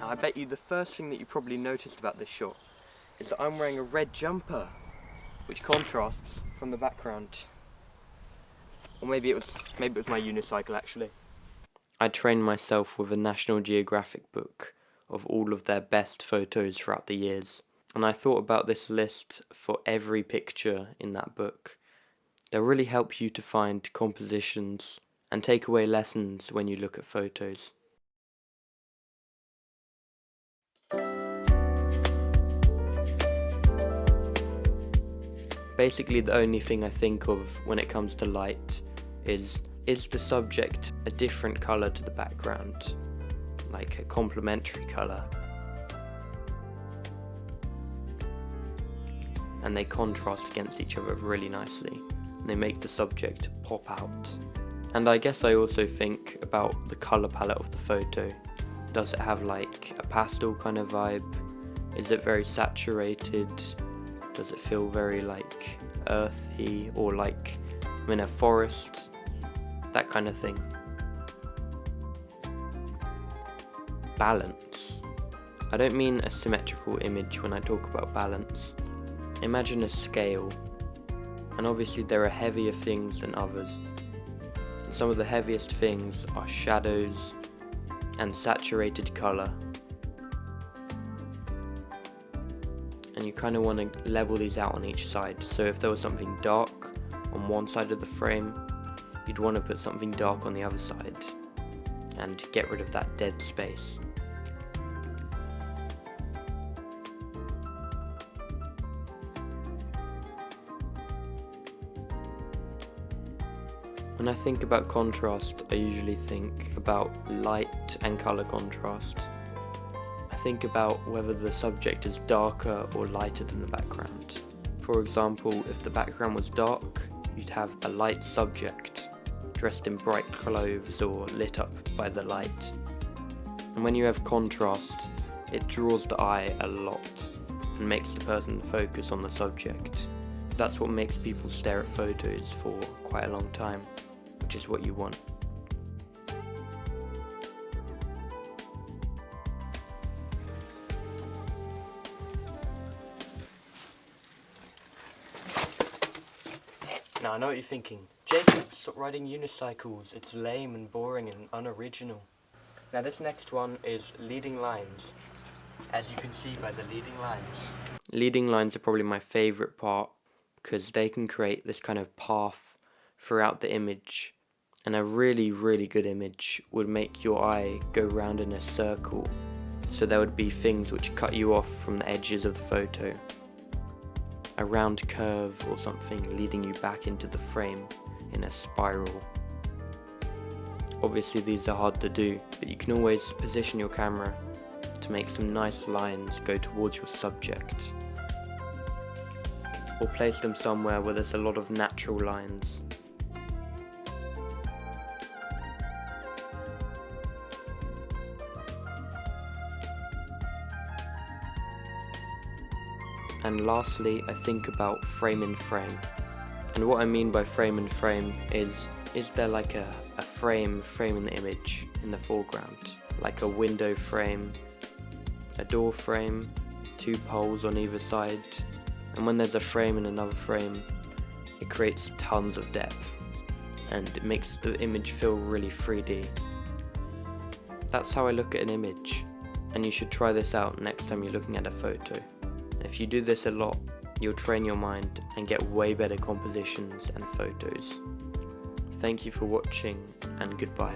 Now I bet you the first thing that you probably noticed about this shot is that I'm wearing a red jumper, which contrasts from the background. Or maybe it was my unicycle actually. I trained myself with a National Geographic book of all of their best photos throughout the years, and I thought about this list for every picture in that book. They'll really help you to find compositions and take away lessons when you look at photos. Basically the only thing I think of when it comes to light is the subject a different colour to the background, like a complementary colour, and they contrast against each other really nicely, and they make the subject pop out. And I guess I also think about the colour palette of the photo. Does it have like a pastel kind of vibe? Is it very saturated? Does it feel very like earthy, or like I'm in a forest? That kind of thing. Balance. I don't mean a symmetrical image when I talk about balance. Imagine a scale, and obviously there are heavier things than others. Some of the heaviest things are shadows and saturated colour. And you kind of want to level these out on each side. So if there was something dark on one side of the frame, you'd want to put something dark on the other side and get rid of that dead space. When I think about contrast, I usually think about light and colour contrast. I think about whether the subject is darker or lighter than the background. For example, if the background was dark, you'd have a light subject dressed in bright clothes or lit up by the light. And when you have contrast, it draws the eye a lot and makes the person focus on the subject. That's what makes people stare at photos for quite a long time, which is what you want. Now I know what you're thinking. Jacob, stop riding unicycles. It's lame and boring and unoriginal. Now this next one is leading lines. As you can see by the leading lines. Leading lines are probably my favourite part because they can create this kind of path throughout the image. And a really, really good image would make your eye go round in a circle. So there would be things which cut you off from the edges of the photo. A round curve or something leading you back into the frame in a spiral. Obviously these are hard to do, but you can always position your camera to make some nice lines go towards your subject. Or place them somewhere where there's a lot of natural lines. And lastly, I think about frame in frame. And what I mean by frame in frame is there like a frame in the image in the foreground? Like a window frame, a door frame, two poles on either side. And when there's a frame in another frame, it creates tons of depth. And it makes the image feel really 3D. That's how I look at an image. And you should try this out next time you're looking at a photo. If you do this a lot, you'll train your mind and get way better compositions and photos. Thank you for watching, and goodbye.